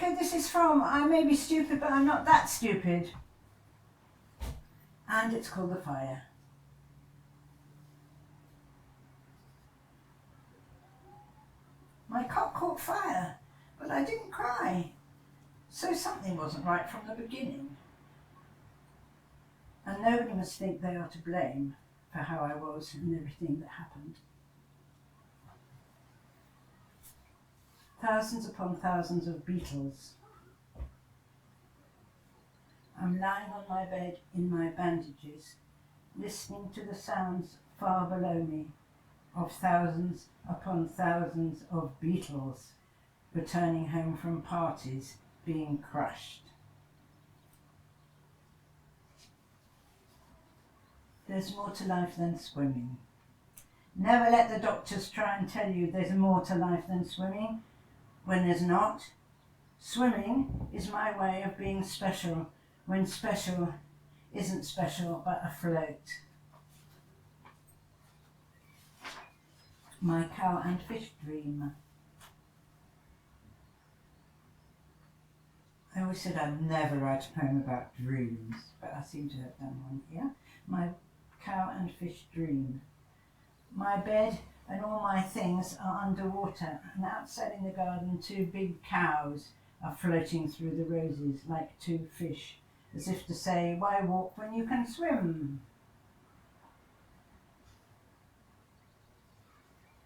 Okay, this is from I May Be Stupid, but I'm Not That Stupid. And it's called The Fire. My cot caught fire, but I didn't cry. So something wasn't right from the beginning. And nobody must think they are to blame for how I was and everything that happened. Thousands upon thousands of beetles. I'm lying on my bed in my bandages, listening to the sounds far below me of thousands upon thousands of beetles returning home from parties being crushed. There's more to life than swimming. Never let the doctors try and tell you there's more to life than swimming when there's not. Swimming is my way of being special when special isn't special but afloat. My cow and fish dream. I always said I'd never write a poem about dreams, but I seem to have done one here. My cow and fish dream. My bed and all my things are underwater, and outside in the garden 2 big cows are floating through the roses like 2 fish, as if to say, why walk when you can swim?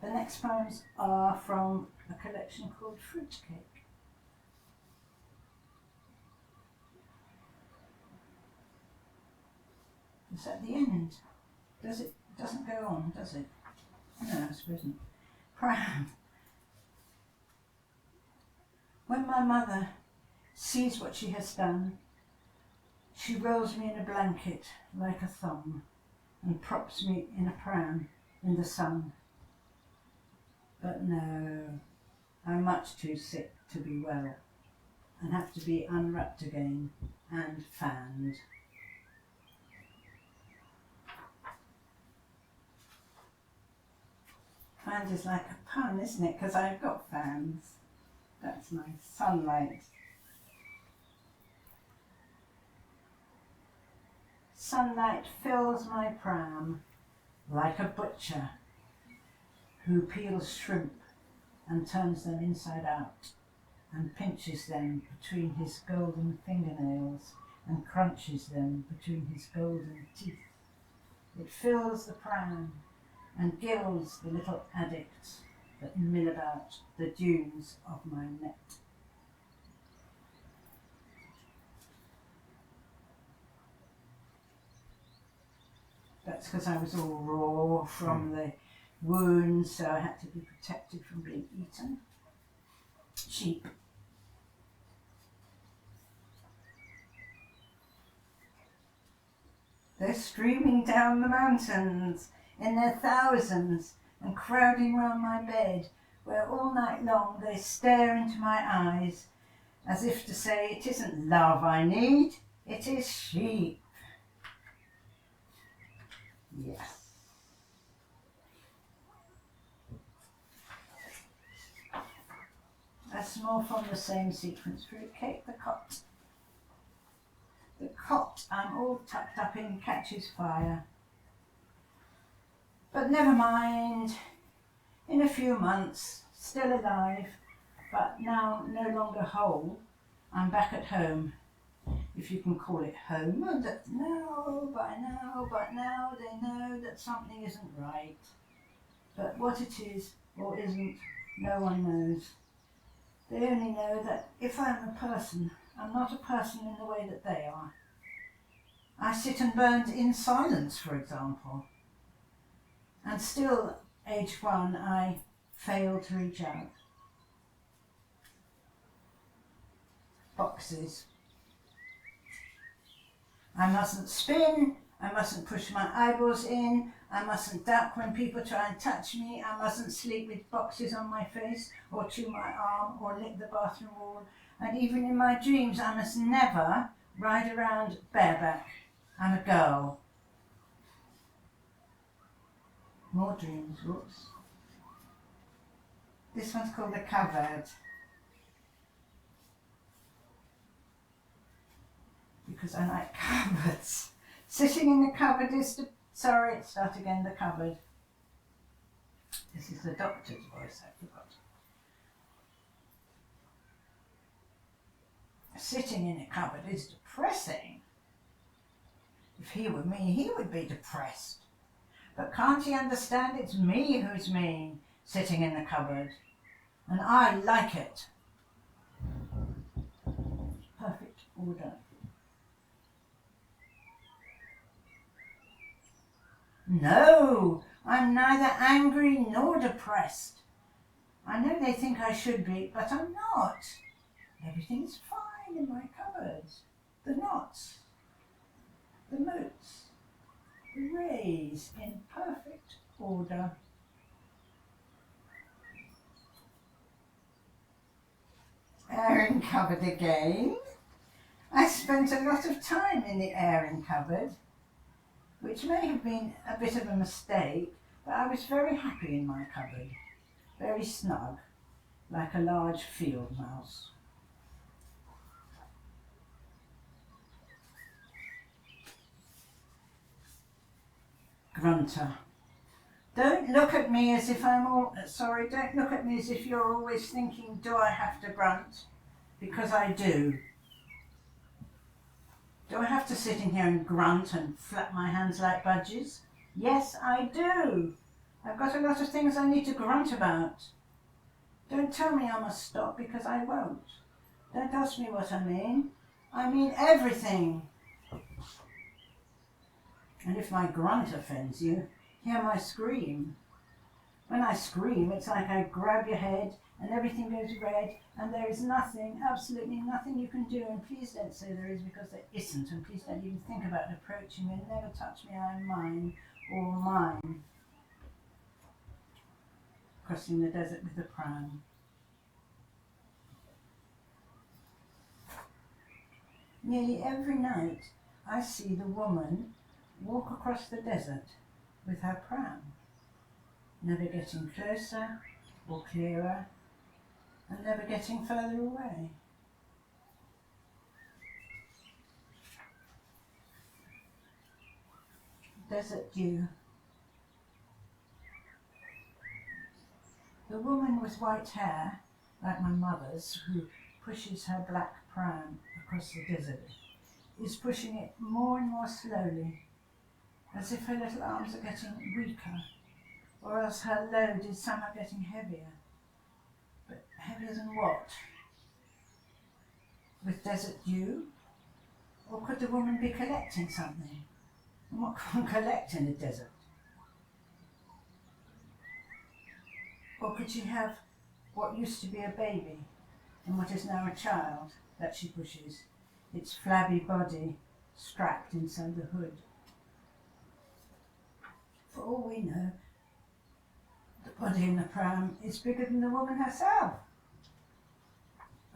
The next poems are from a collection called Fruitcake. It's at the end. Doesn't go on, does it? No, I suppose not. Proud. When my mother sees what she has done, she rolls me in a blanket like a thumb and props me in a pram in the sun. But no, I'm much too sick to be well and have to be unwrapped again and fanned. Fanned is like a pun, isn't it? Because I've got fans. That's nice. Sunlight. Sunlight fills my pram like a butcher who peels shrimp and turns them inside out and pinches them between his golden fingernails and crunches them between his golden teeth. It fills the pram and gilds the little addicts that mill about the dunes of my net. That's because I was all raw from the wounds, so I had to be protected from being eaten. Sheep. They're streaming down the mountains in their thousands and crowding round my bed, where all night long they stare into my eyes as if to say, it isn't love I need, it is sheep. Yes. That's more from the same sequence. Fruitcake, the cot. The cot I'm all tucked up in catches fire. But never mind, in a few months, still alive, but now no longer whole, I'm back at home, if you can call it home. And by now they know that something isn't right. But what it is or isn't, no one knows. They only know that if I'm a person, I'm not a person in the way that they are. I sit and burn in silence, for example. And still, age 1, I fail to reach out. Boxes. I mustn't spin, I mustn't push my eyeballs in, I mustn't duck when people try and touch me, I mustn't sleep with boxes on my face, or chew my arm, or lick the bathroom wall, and even in my dreams I must never ride around bareback. I'm a girl. More dreams, whoops. This one's called The Cupboard. because I like cupboards. Sitting in the cupboard is the, sorry, start again, the cupboard. This is the doctor's voice, I forgot. Sitting in a cupboard is depressing. If he were me, he would be depressed. But can't he understand it's me who's mean, sitting in the cupboard? And I like it. Perfect order. No, I'm neither angry nor depressed. I know they think I should be, but I'm not. Everything's fine in my cupboards. The knots, the moats, the rays in perfect order. Airing cupboard again. I spent a lot of time in the airing cupboard, which may have been a bit of a mistake, but I was very happy in my cupboard, very snug, like a large field mouse. Grunter. Don't look at me as if don't look at me as if you're always thinking, do I have to grunt? Because I do. Do I have to sit in here and grunt and flap my hands like budgies? Yes, I do. I've got a lot of things I need to grunt about. Don't tell me I must stop, because I won't. Don't ask me what I mean. I mean everything. And if my grunt offends you, hear my scream. When I scream, it's like I grab your head and everything goes red, and there is nothing, absolutely nothing you can do. And please don't say there is, because there isn't. And please don't even think about approaching me. Never touch me, I am mine, all mine. Crossing the desert with the pram. Nearly every night I see the woman walk across the desert with her pram, never getting closer or clearer, and never getting further away. Desert dew. The woman with white hair, like my mother's, who pushes her black pram across the desert, is pushing it more and more slowly, as if her little arms are getting weaker, or else her load is somehow getting heavier. But heavier than what? With desert dew? Or could the woman be collecting something? And what can one collect in a desert? Or could she have what used to be a baby and what is now a child that she pushes, its flabby body strapped inside the hood? For all we know, the body in the pram is bigger than the woman herself.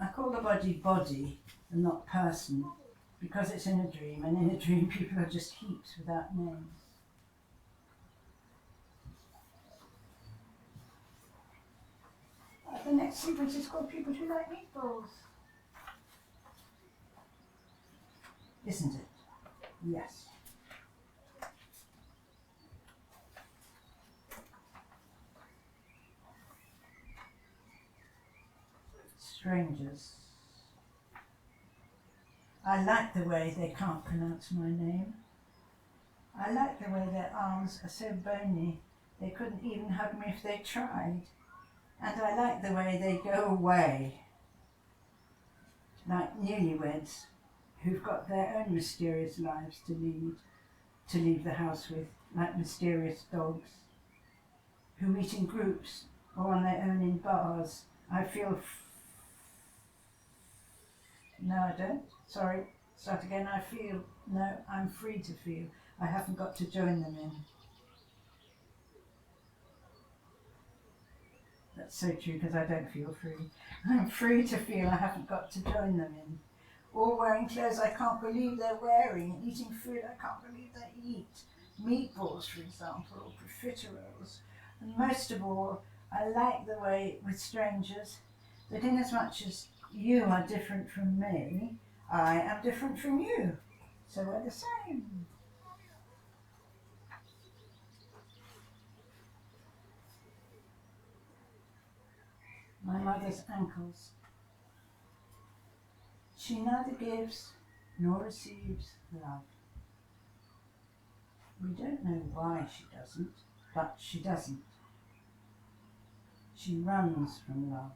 I call the body body and not person, because it's in a dream, and in a dream people are just heaps without names. The next sequence is called People Who Like Meatballs. Isn't it? Yes. Strangers. I like the way they can't pronounce my name. I like the way their arms are so bony they couldn't even hug me if they tried. And I like the way they go away, like newlyweds who've got their own mysterious lives to leave the house with, like mysterious dogs, who meet in groups or on their own in bars. I feel no, I don't. Sorry, start again. I'm free to feel. I haven't got to join them in. That's so true, because I don't feel free. I'm free to feel. I haven't got to join them in. All wearing clothes I can't believe they're wearing, and eating food I can't believe they eat. Meatballs, for example, or profiteroles. And most of all, I like the way, with strangers, that inasmuch as you are different from me, I am different from you. So we're the same. My mother's ankles. She neither gives nor receives love. We don't know why she doesn't, but she doesn't. She runs from love,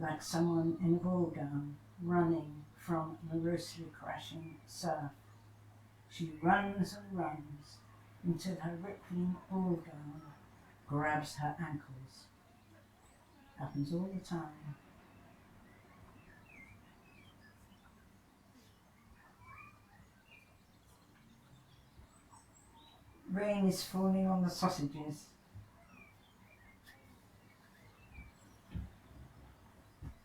like someone in a ball gown running from morosely crashing surf. She runs and runs until her rippling ball gown grabs her ankles. Happens all the time. Rain is falling on the sausages.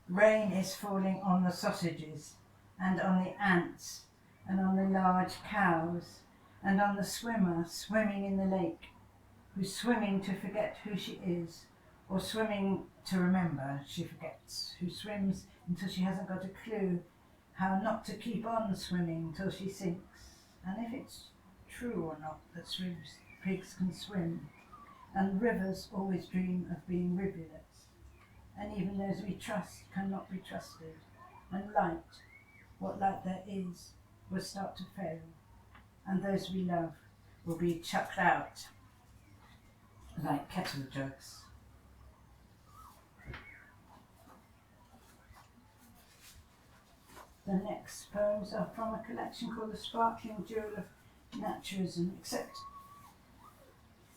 Rain is falling on the sausages, and on the ants, and on the large cows, and on the swimmer swimming in the lake, who's swimming to forget who she is, or swimming to remember she forgets, who swims until she hasn't got a clue how not to keep on swimming till she sinks, and if it's true or not that pigs can swim, and rivers always dream of being rivulets, and even those we trust cannot be trusted, and light, what light there is, will start to fail, and those we love will be chucked out like kettle jugs. The next poems are from a collection called The Sparkling Jewel of Naturism, except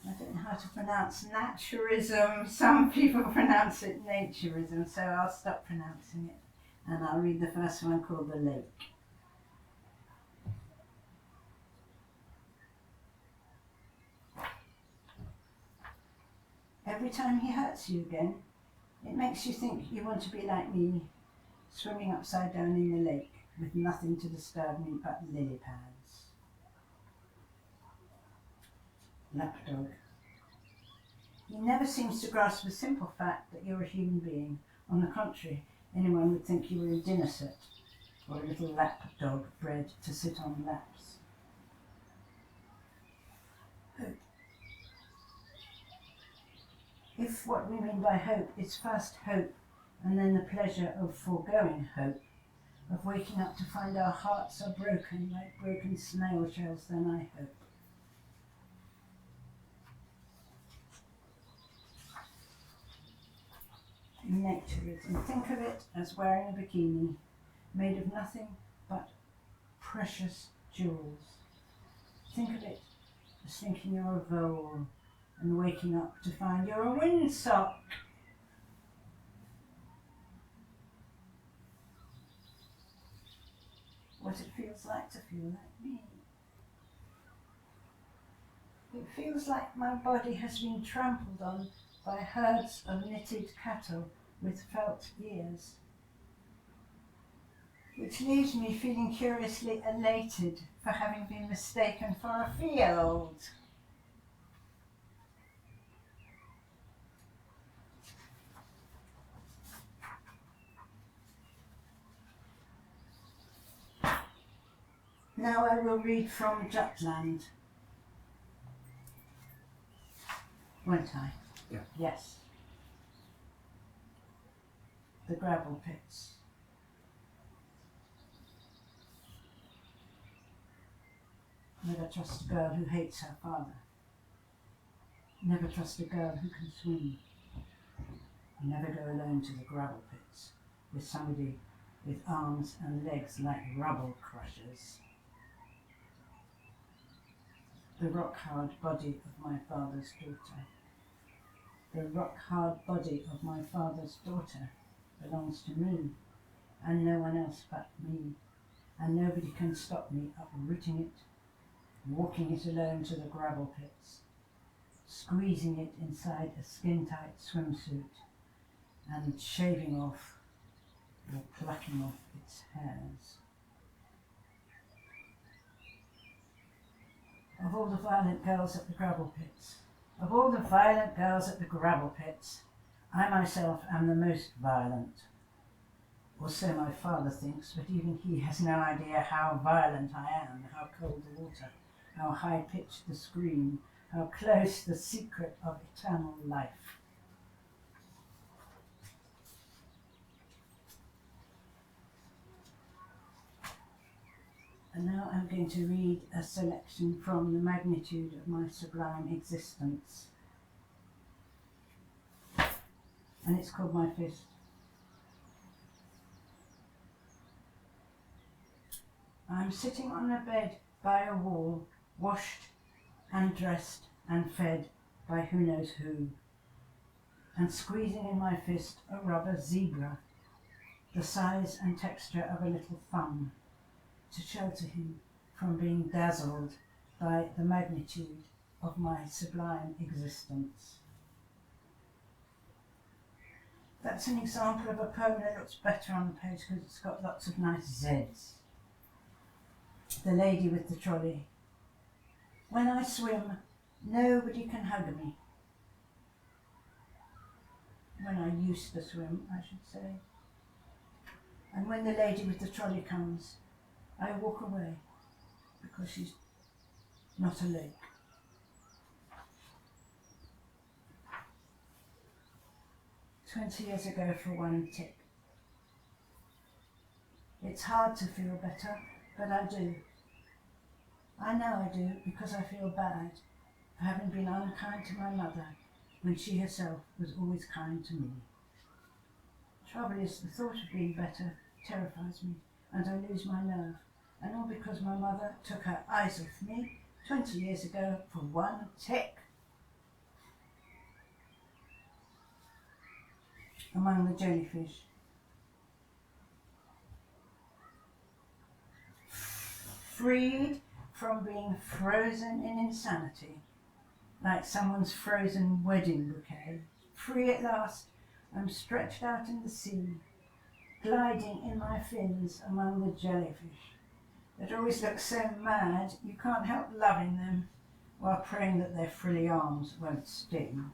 I don't know how to pronounce naturism. Some people pronounce it naturism, so I'll stop pronouncing it. And I'll read the first one called The Lake. Every time he hurts you again, it makes you think you want to be like me, swimming upside down in the lake with nothing to disturb me but lily pads. Lapdog. He never seems to grasp the simple fact that you're a human being. On the contrary, anyone would think you were a dinner set, or a little lapdog bred to sit on laps. Hope. If what we mean by hope is first hope, and then the pleasure of foregoing hope, of waking up to find our hearts are broken like broken snail shells, then I hope. Naturism. Think of it as wearing a bikini made of nothing but precious jewels. Think of it as thinking you're a vole and waking up to find you're a windsock. What it feels like to feel like me. It feels like my body has been trampled on by herds of knitted cattle with felt ears, which leaves me feeling curiously elated for having been mistaken for a field. Now I will read from Jutland. Won't I? Yeah. Yes. The gravel pits. Never trust a girl who hates her father. Never trust a girl who can swim. Never go alone to the gravel pits with somebody with arms and legs like rubble crushers. The rock-hard body of my father's daughter. The rock-hard body of my father's daughter belongs to me, and no one else but me, and nobody can stop me uprooting it, walking it alone to the gravel pits, squeezing it inside a skin-tight swimsuit, and shaving off or plucking off its hairs. Of all the violent girls at the gravel pits, of all the violent girls at the gravel pits, I myself am the most violent. or so my father thinks, but even he has no idea how violent I am, how cold the water, how high-pitched the scream, how close the secret of eternal life. And now I'm going to read a selection from The Magnitude of My Sublime Existence. And it's called My Fist. I'm sitting on a bed by a wall, washed and dressed and fed by who knows who, and squeezing in my fist a rubber zebra, the size and texture of a little thumb, to shelter him from being dazzled by the magnitude of my sublime existence. That's an example of a poem that looks better on the page because it's got lots of nice Z's. The lady with the trolley. When I swim, nobody can hug me. When I used to swim, I should say. And when the lady with the trolley comes, I walk away because she's not a lake. "20 years ago for one tick. It's hard to feel better, but I do. I know I do because I feel bad for having been unkind to my mother when she herself was always kind to me. Trouble is, the thought of being better terrifies me and I lose my nerve, and all because my mother took her eyes off me 20 years ago for one tick." Among the jellyfish. Freed from being frozen in insanity, like someone's frozen wedding bouquet, free at last, I'm stretched out in the sea, gliding in my fins among the jellyfish that always look so mad you can't help loving them while praying that their frilly arms won't sting.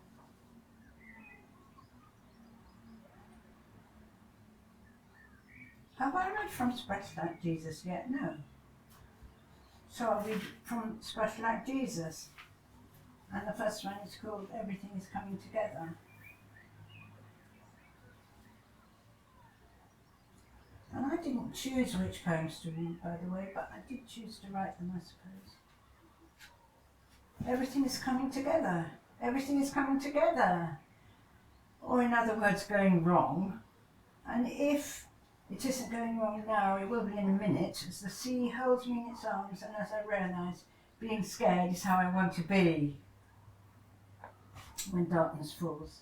Have I read from Splash Like Jesus yet? No. So I'll read from Splash Like Jesus. And the first one is called Everything is Coming Together. And I didn't choose which poems to read, by the way, but I did choose to write them, I suppose. Everything is coming together. Everything is coming together. Or in other words, going wrong. And if it isn't going wrong now, it will be in a minute, as the sea holds me in its arms and as I realise being scared is how I want to be when darkness falls.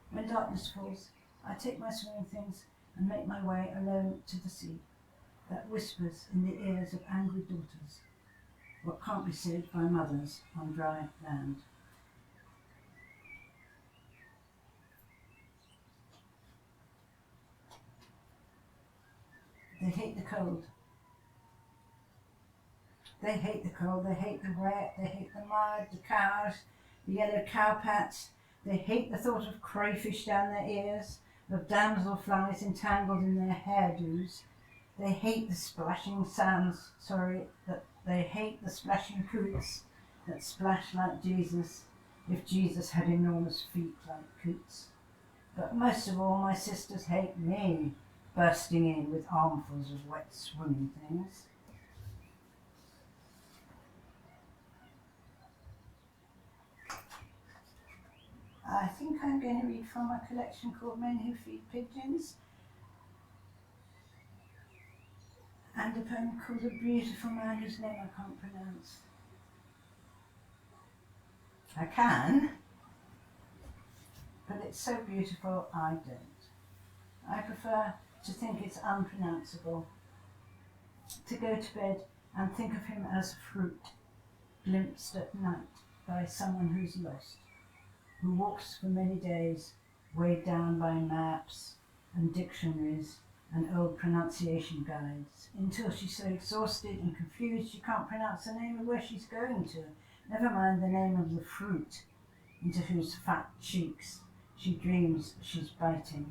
When darkness falls, I take my swimming things and make my way alone to the sea that whispers in the ears of angry daughters what can't be said by mothers on dry land. They hate the cold. They hate the cold, they hate the wet, they hate the mud, the cows, the yellow cowpats. They hate the thought of crayfish down their ears, of damselflies entangled in their hairdos. They hate the splashing sands, they hate the splashing coots that splash like Jesus, if Jesus had enormous feet like coots. But most of all, my sisters hate me, bursting in with armfuls of wet swimming things. I think I'm going to read from a collection called Men Who Feed Pigeons, and a poem called A Beautiful Man Whose Name I Can't Pronounce. I can, but it's so beautiful I don't. I prefer to think it's unpronounceable, to go to bed and think of him as fruit, glimpsed at night by someone who's lost, who walks for many days, weighed down by maps and dictionaries and old pronunciation guides, until she's so exhausted and confused she can't pronounce the name of where she's going to, never mind the name of the fruit into whose fat cheeks she dreams she's biting.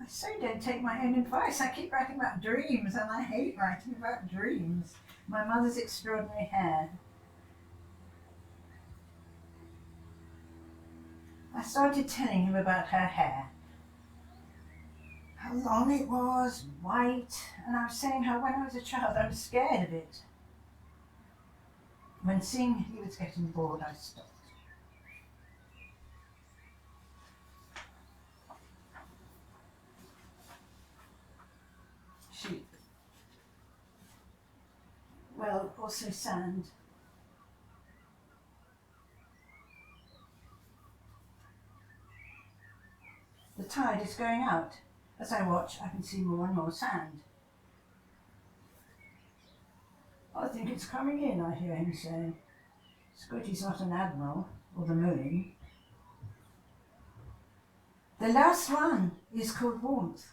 I so don't take my own advice. I keep writing about dreams and I hate writing about dreams. My mother's extraordinary hair. I started telling him about her hair. How long it was, white, and I was saying how when I was a child I was scared of it. When seeing he was getting bored, I stopped. Sheep. Well, also sand. The tide is going out. As I watch, I can see more and more sand. I think it's coming in, I hear him say. It's good he's not an admiral, or the moon. The last one is called warmth.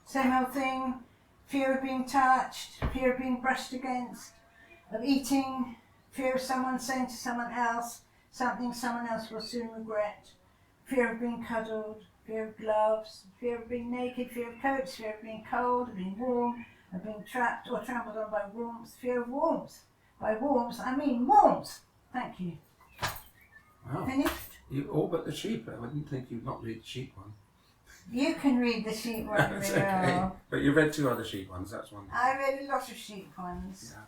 Same old thing, fear of being touched, fear of being brushed against, of eating, fear of someone saying to someone else something someone else will soon regret, fear of being cuddled, fear of gloves, fear of being naked, fear of coats, fear of being cold, of being warm, of being trapped or trampled on by warmth, fear of warmth. By warmth, I mean warmth. Thank you. Wow. Finished? You all but the sheep. I didn't think you'd not read the sheep one. You can read the sheep one, That's okay. But you read 2 other sheep ones, that's one. I read a lot of sheep ones. Yeah.